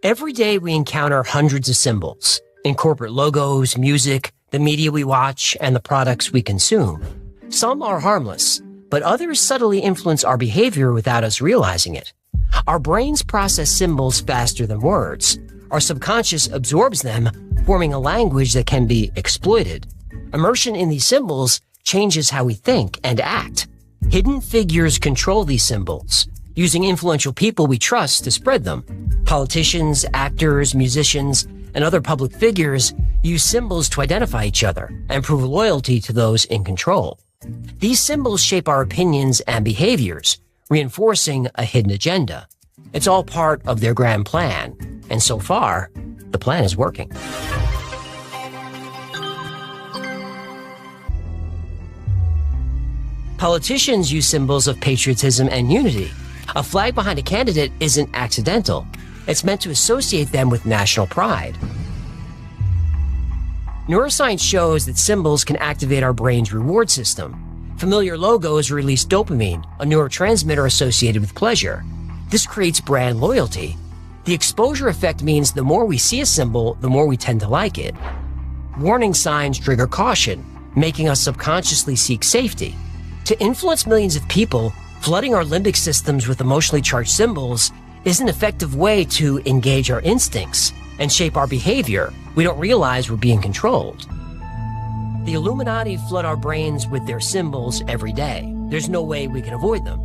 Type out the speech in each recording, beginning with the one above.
Every day we encounter hundreds of symbols in corporate logos, music, the media we watch, and the products we consume. Some are harmless, but others subtly influence our behavior without us realizing it. Our brains process symbols faster than words. Our subconscious absorbs them, forming a language that can be exploited. Immersion in these symbols changes how we think and act. Hidden figures control these symbols, using influential people we trust to spread them. Politicians, actors, musicians, and other public figures use symbols to identify each other and prove loyalty to those in control. These symbols shape our opinions and behaviors, reinforcing a hidden agenda. It's all part of their grand plan, and so far, the plan is working. Politicians use symbols of patriotism and unity. A flag behind a candidate isn't accidental. It's meant to associate them with national pride. Neuroscience shows that symbols can activate our brain's reward system. Familiar logos release dopamine, a neurotransmitter associated with pleasure. This creates brand loyalty. The exposure effect means the more we see a symbol, the more we tend to like it. Warning signs trigger caution, making us subconsciously seek safety. To influence millions of people, flooding our limbic systems with emotionally charged symbols is an effective way to engage our instincts and shape our behavior. We don't realize we're being controlled. The Illuminati flood our brains with their symbols every day. There's no way we can avoid them.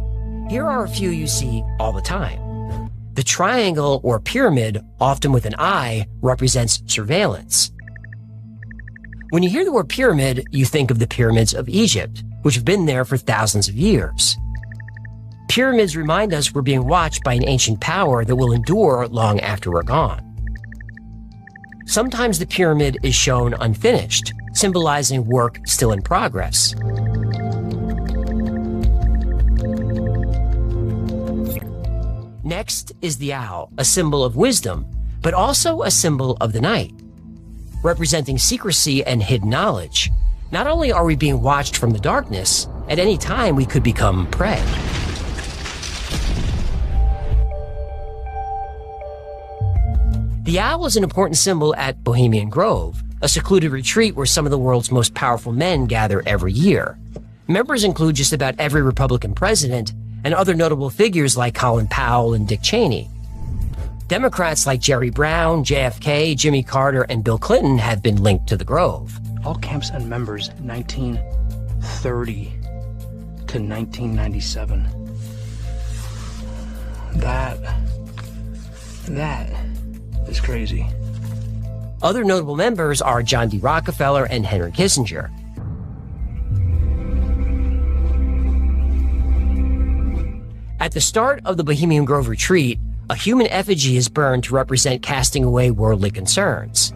Here are a few you see all the time. The triangle or pyramid, often with an eye, represents surveillance. When you hear the word pyramid, you think of the pyramids of Egypt, which have been there for thousands of years. Pyramids remind us we're being watched by an ancient power that will endure long after we're gone. Sometimes the pyramid is shown unfinished, symbolizing work still in progress. Next is the owl, a symbol of wisdom, but also a symbol of the night, representing secrecy and hidden knowledge. Not only are we being watched from the darkness, at any time we could become prey. The owl is an important symbol at Bohemian Grove, a secluded retreat where some of the world's most powerful men gather every year. Members include just about every Republican president and other notable figures like Colin Powell and Dick Cheney. Democrats like Jerry Brown, JFK, Jimmy Carter, and Bill Clinton have been linked to the Grove. All camps and members 1930 to 1997. That is crazy. Other notable members are John D. Rockefeller and Henry Kissinger. At the start of the Bohemian Grove retreat, a human effigy is burned to represent casting away worldly concerns.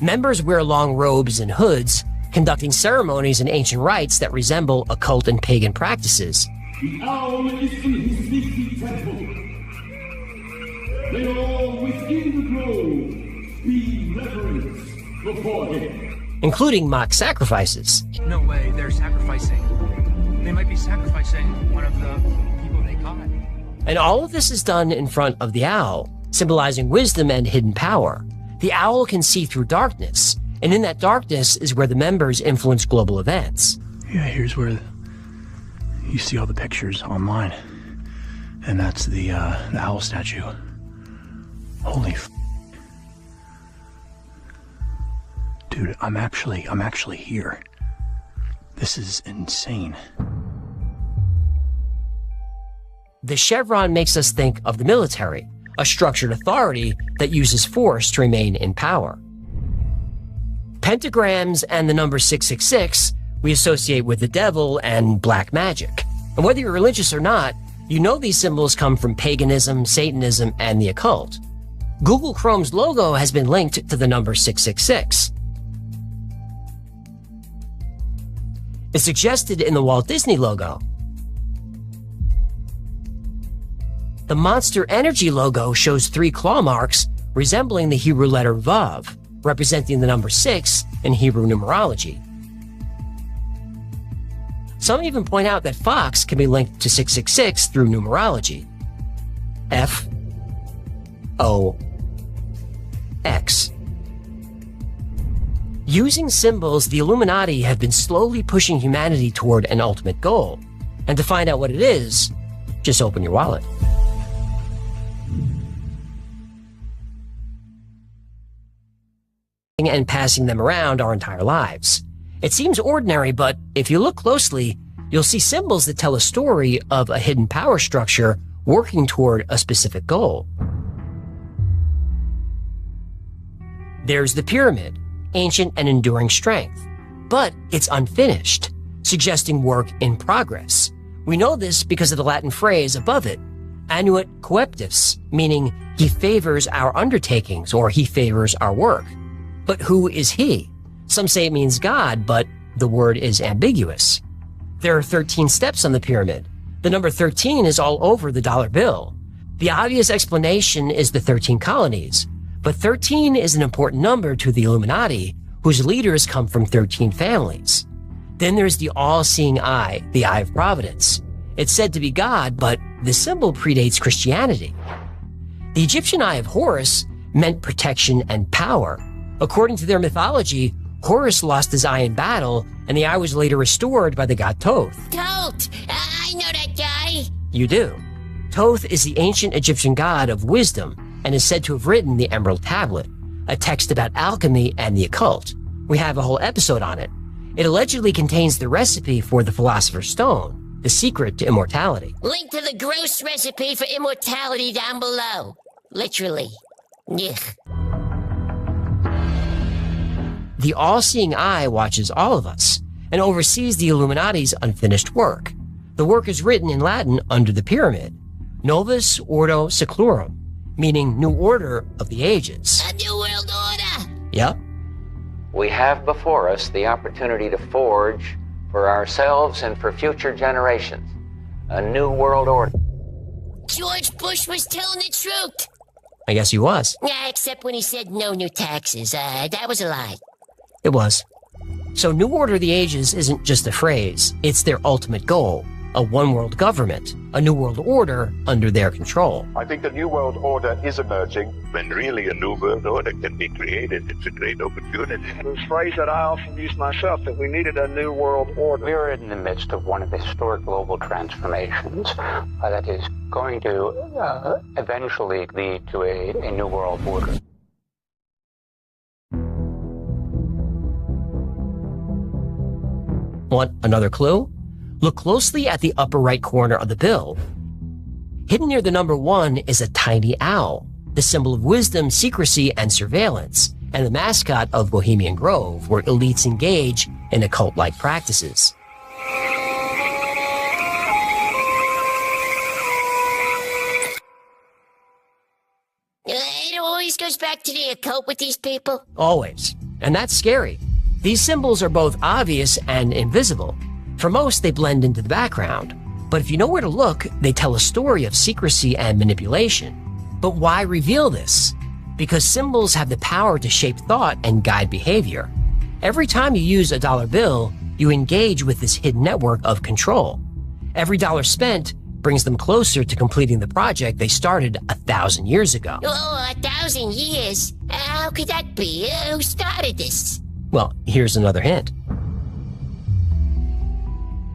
Members wear long robes and hoods, conducting ceremonies and ancient rites that resemble occult and pagan practices. The owl is in his sacred temple. May all within the grove be reverenced before him, including mock sacrifices. No way, they're sacrificing. They might be sacrificing one of the people they caught. And all of this is done in front of the owl, symbolizing wisdom and hidden power. The owl can see through darkness, and in that darkness is where the members influence global events. Yeah, here's where you see all the pictures online, and that's the owl statue. Holy dude, I'm actually here. This is insane. The chevron makes us think of the military, a structured authority that uses force to remain in power. Pentagrams and the number 666 we associate with the devil and black magic. And whether you're religious or not, you know these symbols come from paganism, Satanism, and the occult. Google Chrome's logo has been linked to the number 666. It's suggested in the Walt Disney logo. The Monster Energy logo shows 3 claw marks resembling the Hebrew letter Vav, representing the number 6 in Hebrew numerology. Some even point out that Fox can be linked to 666 through numerology. F-O-X. Using symbols, the Illuminati have been slowly pushing humanity toward an ultimate goal. And to find out what it is, just open your wallet. And passing them around our entire lives. It seems ordinary, but if you look closely, you'll see symbols that tell a story of a hidden power structure working toward a specific goal. There's the pyramid, ancient and enduring strength, but it's unfinished, suggesting work in progress. We know this because of the Latin phrase above it, annuit coeptis, meaning he favors our undertakings or he favors our work. But who is he? Some say it means God, but the word is ambiguous. There are 13 steps on the pyramid. The number 13 is all over the dollar bill. The obvious explanation is the 13 colonies, but 13 is an important number to the Illuminati, whose leaders come from 13 families. Then there's the all-seeing eye, the eye of providence. It's said to be God, but the symbol predates Christianity. The Egyptian eye of Horus meant protection and power. According to their mythology, Horus lost his eye in battle, and the eye was later restored by the god Thoth. Thoth! I know that guy! You do. Thoth is the ancient Egyptian god of wisdom and is said to have written the Emerald Tablet, a text about alchemy and the occult. We have a whole episode on it. It allegedly contains the recipe for the Philosopher's Stone, the secret to immortality. Link to the gross recipe for immortality down below. Literally. Yuck. The all-seeing eye watches all of us and oversees the Illuminati's unfinished work. The work is written in Latin under the pyramid, Novus Ordo Seclorum, meaning New Order of the Ages. A new world order! Yep. We have before us the opportunity to forge for ourselves and for future generations a new world order. George Bush was telling the truth! I guess he was. Yeah, except when he said no new taxes. That was a lie. It was. So New Order of the Ages isn't just a phrase, it's their ultimate goal, a one-world government, a new world order under their control. I think the new world order is emerging. When really a new world order can be created, it's a great opportunity. This phrase that I often use myself, that we needed a new world order. We're in the midst of one of the historic global transformations that is going to eventually lead to a new world order. Want another clue? Look closely at the upper right corner of the bill. Hidden near the number 1 is a tiny owl, the symbol of wisdom, secrecy, and surveillance, and the mascot of Bohemian Grove, where elites engage in occult-like practices. It always goes back to the occult with these people. Always. And that's scary. These symbols are both obvious and invisible. For most, they blend into the background. But if you know where to look, they tell a story of secrecy and manipulation. But why reveal this? Because symbols have the power to shape thought and guide behavior. Every time you use a dollar bill, you engage with this hidden network of control. Every dollar spent brings them closer to completing the project they started 1,000 years ago. Oh, 1,000 years? How could that be? Who started this? Well, here's another hint.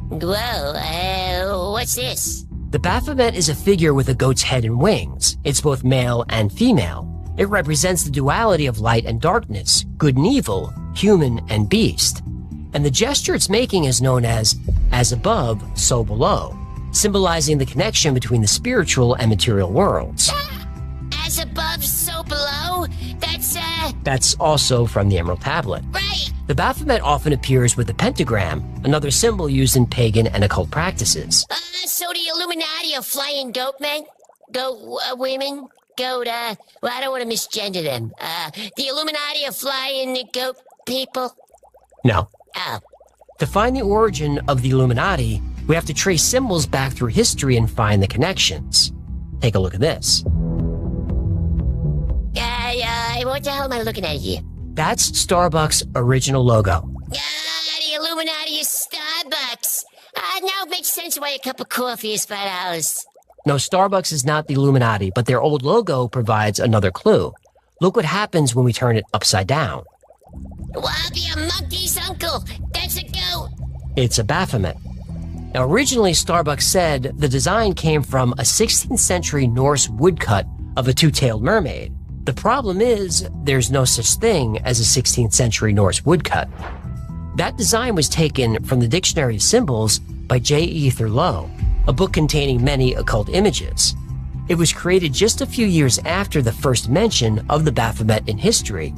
Whoa, what's this? The Baphomet is a figure with a goat's head and wings. It's both male and female. It represents the duality of light and darkness, good and evil, human and beast. And the gesture it's making is known as above, so below, symbolizing the connection between the spiritual and material worlds. As above, so below? That's also from the Emerald Tablet. Right! The Baphomet often appears with a pentagram, another symbol used in pagan and occult practices. So the Illuminati are flying goat men? Goat women? Goat, well, I don't want to misgender them. The Illuminati are flying the goat people? No. Oh. To find the origin of the Illuminati, we have to trace symbols back through history and find the connections. Take a look at this. What the hell am I looking at here? That's Starbucks' original logo. The Illuminati is Starbucks. Now it makes sense why a cup of coffee is $5. No, Starbucks is not the Illuminati, but their old logo provides another clue. Look what happens when we turn it upside down. Well, I'll be a monkey's uncle. That's a goat. It's a Baphomet. Now, originally, Starbucks said the design came from a 16th century Norse woodcut of a two-tailed mermaid. The problem is, there's no such thing as a 16th century Norse woodcut. That design was taken from the Dictionary of Symbols by J.E. Thurlow, a book containing many occult images. It was created just a few years after the first mention of the Baphomet in history.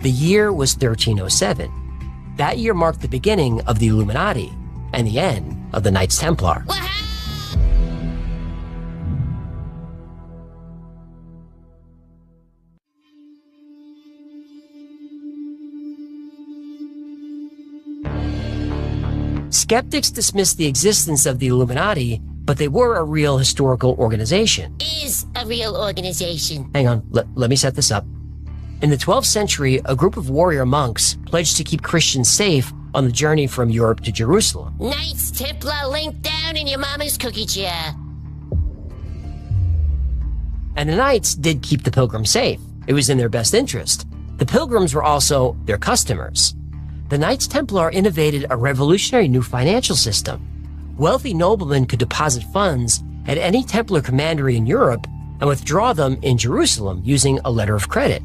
The year was 1307. That year marked the beginning of the Illuminati and the end of the Knights Templar. Skeptics dismissed the existence of the Illuminati, but they were a real historical organization. Is a real organization. Hang on, let me set this up. In the 12th century, a group of warrior monks pledged to keep Christians safe on the journey from Europe to Jerusalem. Knights Templar link down in your mama's cookie jar. And the Knights did keep the pilgrims safe. It was in their best interest. The pilgrims were also their customers. The Knights Templar innovated a revolutionary new financial system. Wealthy noblemen could deposit funds at any Templar commandery in Europe and withdraw them in Jerusalem using a letter of credit.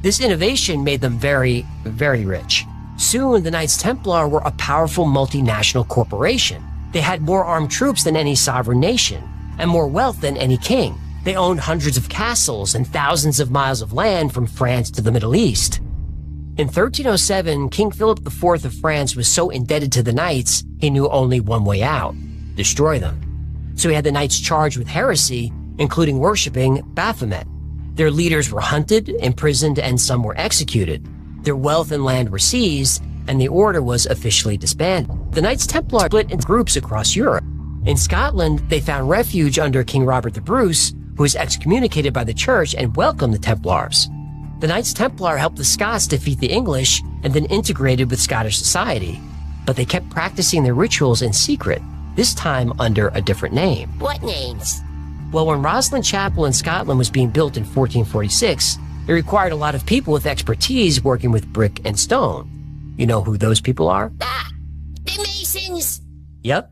This innovation made them very, very rich. Soon, the Knights Templar were a powerful multinational corporation. They had more armed troops than any sovereign nation and more wealth than any king. They owned hundreds of castles and thousands of miles of land from France to the Middle East. In 1307, King Philip IV of France was so indebted to the Knights, he knew only one way out: destroy them. So he had the Knights charged with heresy, including worshipping Baphomet. Their leaders were hunted, imprisoned, and some were executed. Their wealth and land were seized, and the order was officially disbanded. The Knights Templar split into groups across Europe. In Scotland, they found refuge under King Robert the Bruce, who was excommunicated by the church and welcomed the Templars. The Knights Templar helped the Scots defeat the English and then integrated with Scottish society. But they kept practicing their rituals in secret, this time under a different name. What names? Well, when Rosslyn Chapel in Scotland was being built in 1446, it required a lot of people with expertise working with brick and stone. You know who those people are? Ah, the Masons! Yep.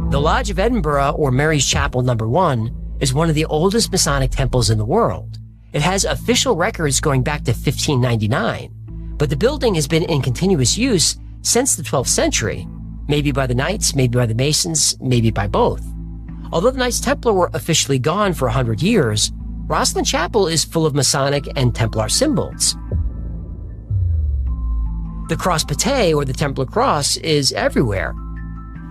The Lodge of Edinburgh, or Mary's Chapel No. 1, is one of the oldest Masonic temples in the world. It has official records going back to 1599, but the building has been in continuous use since the 12th century, maybe by the Knights, maybe by the Masons, maybe by both. Although the Knights Templar were officially gone for 100 years, Rosslyn Chapel is full of Masonic and Templar symbols. The cross patay, or the Templar cross, is everywhere.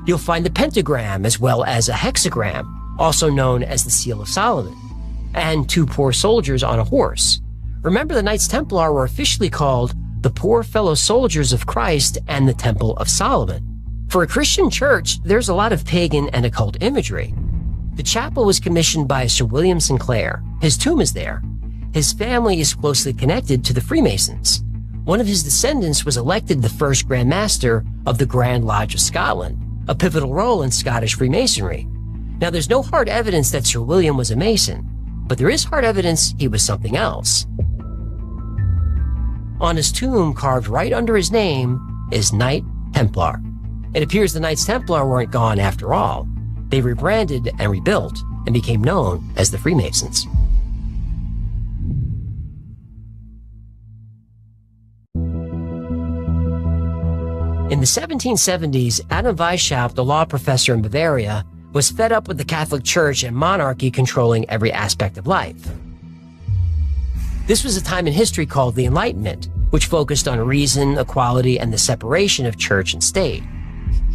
You'll find the pentagram as well as a hexagram, also known as the Seal of Solomon, and two poor soldiers on a horse. Remember, the Knights Templar were officially called the Poor Fellow Soldiers of Christ and the Temple of Solomon. For a Christian church, there's a lot of pagan and occult imagery. The chapel was commissioned by Sir William Sinclair. His tomb is there. His family is closely connected to the Freemasons. One of his descendants was elected the first Grand Master of the Grand Lodge of Scotland, a pivotal role in Scottish Freemasonry. Now, there's no hard evidence that Sir William was a Mason, but there is hard evidence he was something else. On his tomb, carved right under his name, is Knight Templar. It appears the Knights Templar weren't gone after all. They rebranded and rebuilt and became known as the Freemasons. In the 1770s, Adam Weishaupt, a law professor in Bavaria, was fed up with the Catholic Church and monarchy controlling every aspect of life. This was a time in history called the Enlightenment, which focused on reason, equality, and the separation of church and state.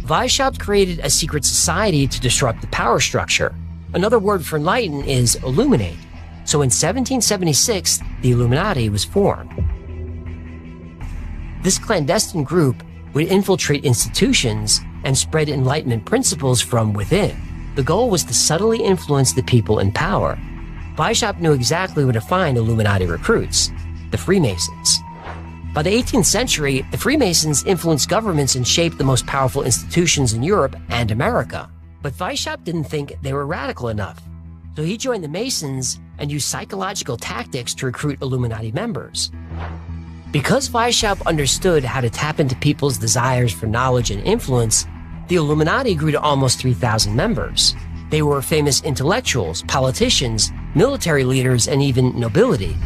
Weishaupt created a secret society to disrupt the power structure. Another word for enlighten is illuminate. So in 1776, the Illuminati was formed. This clandestine group would infiltrate institutions and spread Enlightenment principles from within. The goal was to subtly influence the people in power. Weishaupt knew exactly where to find Illuminati recruits: the Freemasons. By the 18th century, the Freemasons influenced governments and shaped the most powerful institutions in Europe and America. But Weishaupt didn't think they were radical enough, so he joined the Masons and used psychological tactics to recruit Illuminati members. Because Weishaupt understood how to tap into people's desires for knowledge and influence, the Illuminati grew to almost 3,000 members. They were famous intellectuals, politicians, military leaders, and even nobility.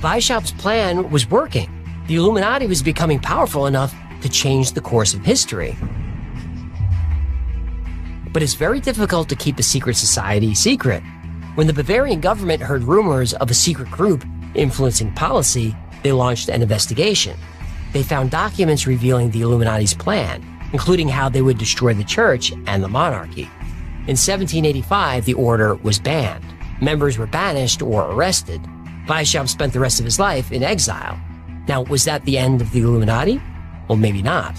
Weishaupt's plan was working. The Illuminati was becoming powerful enough to change the course of history. But it's very difficult to keep a secret society secret. When the Bavarian government heard rumors of a secret group influencing policy, they launched an investigation. They found documents revealing the Illuminati's plan, including how they would destroy the church and the monarchy. In 1785, the order was banned. Members were banished or arrested. Weishaupt spent the rest of his life in exile. Now, was that the end of the Illuminati? Well, maybe not.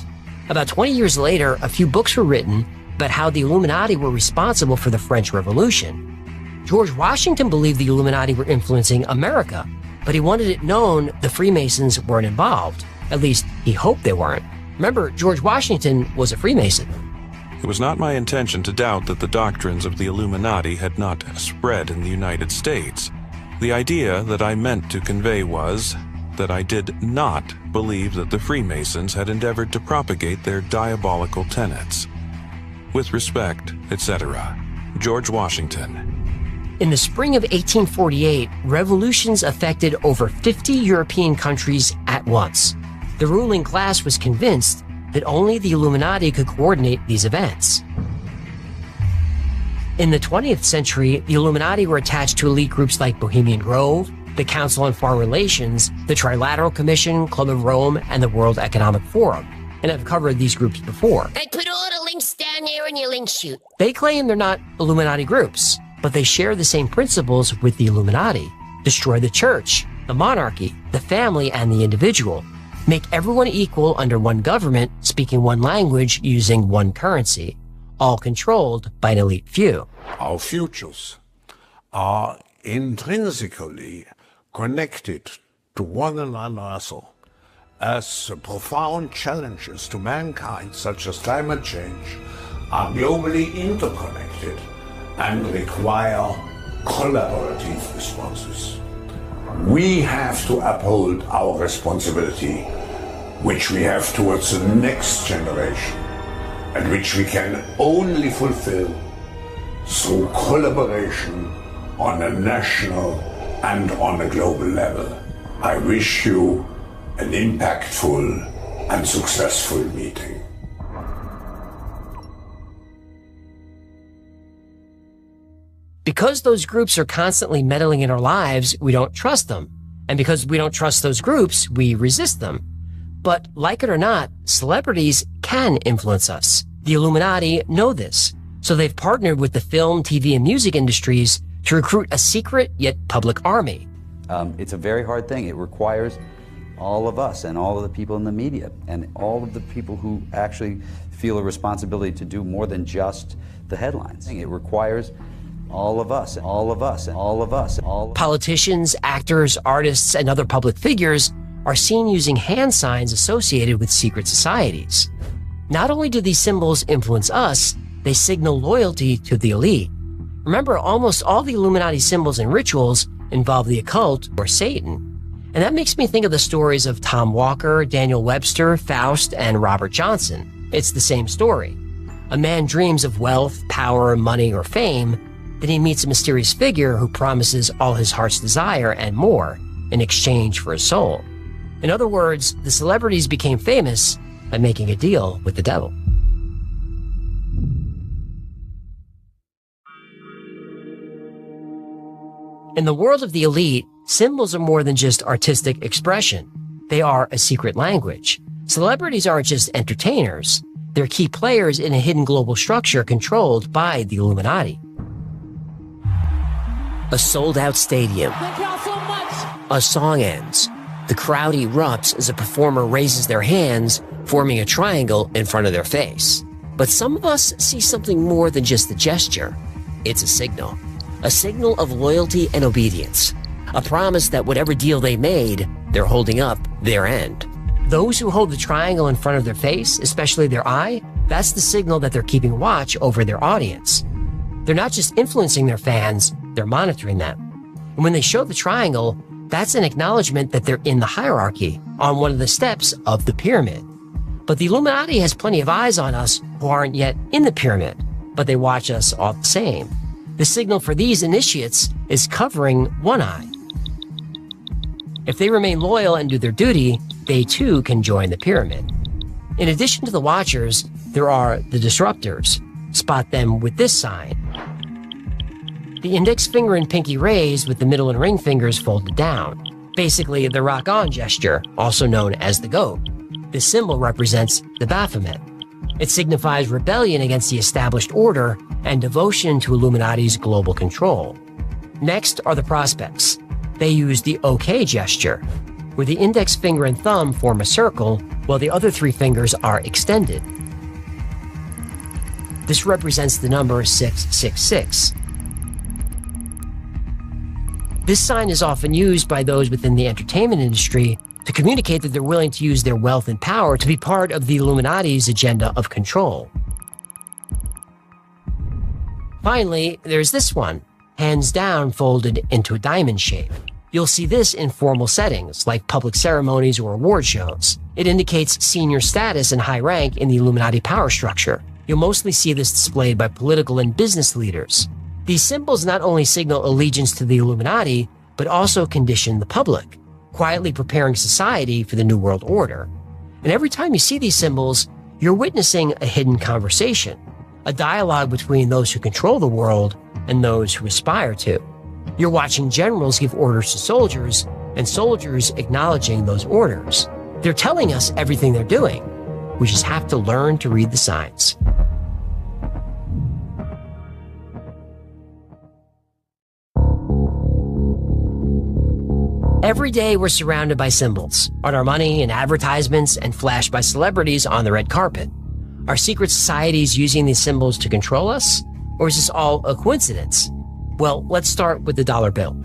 About 20 years later, a few books were written about how the Illuminati were responsible for the French Revolution. George Washington believed the Illuminati were influencing America, but he wanted it known the Freemasons weren't involved. At least, he hoped they weren't. Remember, George Washington was a Freemason. It was not my intention to doubt that the doctrines of the Illuminati had not spread in the United States. The idea that I meant to convey was that I did not believe that the Freemasons had endeavored to propagate their diabolical tenets. With respect, etc., George Washington. In the spring of 1848, revolutions affected over 50 European countries at once. The ruling class was convinced that only the Illuminati could coordinate these events. In the 20th century, the Illuminati were attached to elite groups like Bohemian Grove, the Council on Foreign Relations, the Trilateral Commission, Club of Rome, and the World Economic Forum. And I've covered these groups before. I put all the links down there in your link shoot. They claim they're not Illuminati groups, but they share the same principles with the Illuminati. Destroy the church, the monarchy, the family, and the individual. Make everyone equal under one government, speaking one language, using one currency, all controlled by an elite few. Our futures are intrinsically connected to one another, as profound challenges to mankind, such as climate change, are globally interconnected and require collaborative responses. We have to uphold our responsibility, which we have towards the next generation, and which we can only fulfill through collaboration on a national and on a global level. I wish you an impactful and successful meeting. Because those groups are constantly meddling in our lives, we don't trust them. And because we don't trust those groups, we resist them. But like it or not, celebrities can influence us. The Illuminati know this, so they've partnered with the film, TV, and music industries to recruit a secret yet public army. It's a very hard thing. It requires all of us and all of the people in the media and all of the people who actually feel a responsibility to do more than just the headlines. It requires all of us, all of us, all of us, all of us. Politicians, actors, artists, and other public figures are seen using hand signs associated with secret societies. Not only do these symbols influence us, they signal loyalty to the elite. Remember, almost all the Illuminati symbols and rituals involve the occult or Satan. And that makes me think of the stories of Tom Walker, Daniel Webster, Faust, and Robert Johnson. It's the same story. A man dreams of wealth, power, money, or fame. Then he meets a mysterious figure who promises all his heart's desire and more in exchange for his soul. In other words, the celebrities became famous by making a deal with the devil. In the world of the elite, symbols are more than just artistic expression. They are a secret language. Celebrities aren't just entertainers. They're key players in a hidden global structure controlled by the Illuminati. A sold-out stadium. Thank y'all so much. A song ends. The crowd erupts as a performer raises their hands, forming a triangle in front of their face. But some of us see something more than just the gesture. It's a signal of loyalty and obedience, a promise that whatever deal they made, they're holding up their end. Those who hold the triangle in front of their face, especially their eye, that's the signal that they're keeping watch over their audience. They're not just influencing their fans, they're monitoring them. And when they show the triangle, that's an acknowledgement that they're in the hierarchy, on one of the steps of the pyramid. But the Illuminati has plenty of eyes on us who aren't yet in the pyramid, but they watch us all the same. The signal for these initiates is covering one eye. If they remain loyal and do their duty, they too can join the pyramid. In addition to the watchers, there are the disruptors. Spot them with this sign. The index finger and pinky raised with the middle and ring fingers folded down. Basically, the rock-on gesture, also known as the goat. This symbol represents the Baphomet. It signifies rebellion against the established order and devotion to Illuminati's global control. Next are the prospects. They use the OK gesture, where the index finger and thumb form a circle while the other three fingers are extended. This represents the number 666. This sign is often used by those within the entertainment industry to communicate that they're willing to use their wealth and power to be part of the Illuminati's agenda of control. Finally, there's this one, hands down folded into a diamond shape. You'll see this in formal settings, like public ceremonies or award shows. It indicates senior status and high rank in the Illuminati power structure. You'll mostly see this displayed by political and business leaders. These symbols not only signal allegiance to the Illuminati, but also condition the public, quietly preparing society for the New World Order. And every time you see these symbols, you're witnessing a hidden conversation, a dialogue between those who control the world and those who aspire to. You're watching generals give orders to soldiers, and soldiers acknowledging those orders. They're telling us everything they're doing. We just have to learn to read the signs. Every day we're surrounded by symbols, on our money and advertisements, and flashed by celebrities on the red carpet. Are secret societies using these symbols to control us? Or is this all a coincidence? Well, let's start with the dollar bill.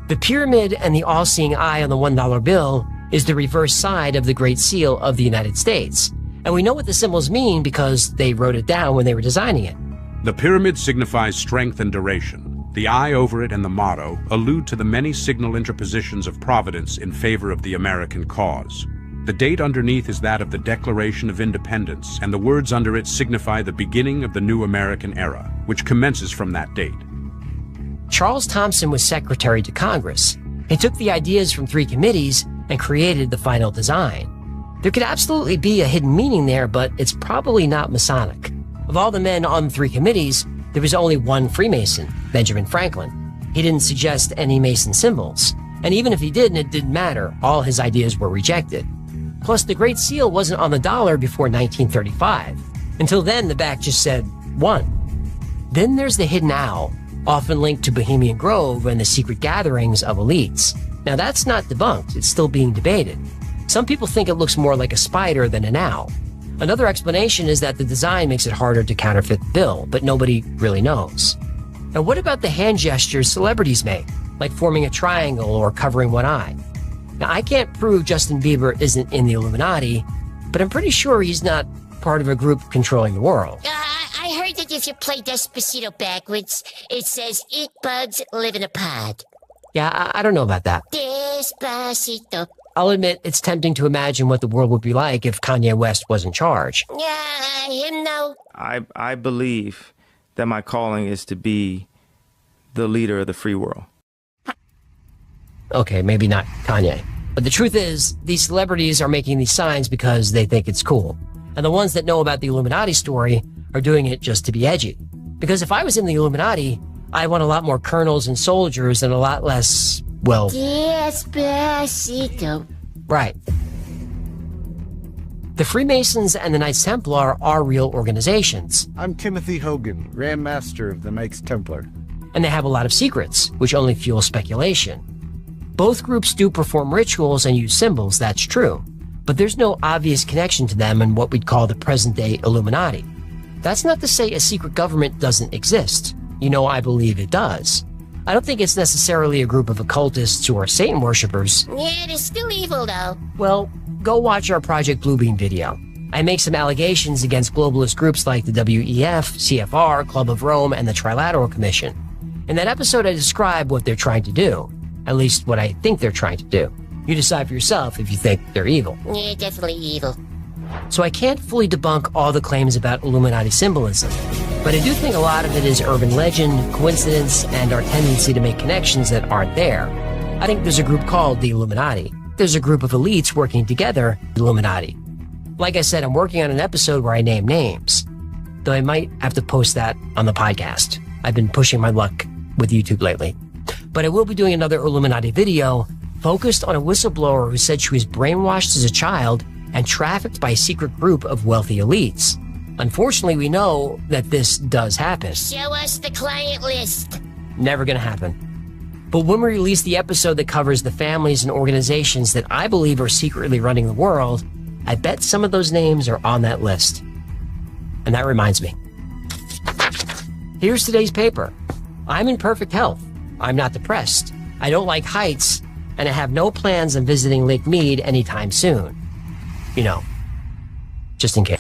The pyramid and the all-seeing eye on the $1 bill is the reverse side of the Great Seal of the United States. And we know what the symbols mean because they wrote it down when they were designing it. The pyramid signifies strength and duration. The eye over it and the motto allude to the many signal interpositions of Providence in favor of the American cause. The date underneath is that of the Declaration of Independence, and the words under it signify the beginning of the new American era, which commences from that date. Charles Thomson was secretary to Congress. He took the ideas from 3 committees and created the final design. There could absolutely be a hidden meaning there, but it's probably not Masonic. Of all the men on the 3 committees, there was only one Freemason, Benjamin Franklin. He didn't suggest any Mason symbols. And even if he did, it didn't matter. All his ideas were rejected. Plus, the Great Seal wasn't on the dollar before 1935. Until then, the back just said 1. Then there's the hidden owl, often linked to Bohemian Grove and the secret gatherings of elites. Now, that's not debunked. It's still being debated. Some people think it looks more like a spider than an owl. Another explanation is that the design makes it harder to counterfeit the bill, but nobody really knows. And what about the hand gestures celebrities make, like forming a triangle or covering one eye? Now, I can't prove Justin Bieber isn't in the Illuminati, but I'm pretty sure he's not part of a group controlling the world. I heard that if you play Despacito backwards, it says, "Eat bugs, live in a pod." Yeah, I don't know about that. Despacito. I'll admit it's tempting to imagine what the world would be like if Kanye West was in charge. Yeah, him no. I believe that my calling is to be the leader of the free world. Okay, maybe not Kanye. But the truth is, these celebrities are making these signs because they think it's cool. And the ones that know about the Illuminati story are doing it just to be edgy. Because if I was in the Illuminati, I want a lot more colonels and soldiers and a lot less, well... Despacito. Right. The Freemasons and the Knights Templar are real organizations. I'm Timothy Hogan, Grand Master of the Knights Templar. And they have a lot of secrets, which only fuel speculation. Both groups do perform rituals and use symbols, that's true. But there's no obvious connection to them in what we'd call the present-day Illuminati. That's not to say a secret government doesn't exist. You know, I believe it does. I don't think it's necessarily a group of occultists or Satan worshippers. Yeah, they're still evil, though. Well, go watch our Project Bluebeam video. I make some allegations against globalist groups like the WEF, CFR, Club of Rome, and the Trilateral Commission. In that episode, I describe what they're trying to do. At least what I think they're trying to do. You decide for yourself if you think they're evil. Yeah, definitely evil. So I can't fully debunk all the claims about Illuminati symbolism, but I do think a lot of it is urban legend, coincidence, and our tendency to make connections that aren't there. I think there's a group called the Illuminati. There's a group of elites working together, the Illuminati. Like I said, I'm working on an episode where I name names, though I might have to post that on the podcast. I've been pushing my luck with YouTube lately. But I will be doing another Illuminati video focused on a whistleblower who said she was brainwashed as a child and trafficked by a secret group of wealthy elites. Unfortunately, we know that this does happen. Show us the client list. Never gonna happen. But when we release the episode that covers the families and organizations that I believe are secretly running the world, I bet some of those names are on that list. And that reminds me. Here's today's paper. I'm in perfect health. I'm not depressed. I don't like heights, and I have no plans on visiting Lake Mead anytime soon. You know, just in case.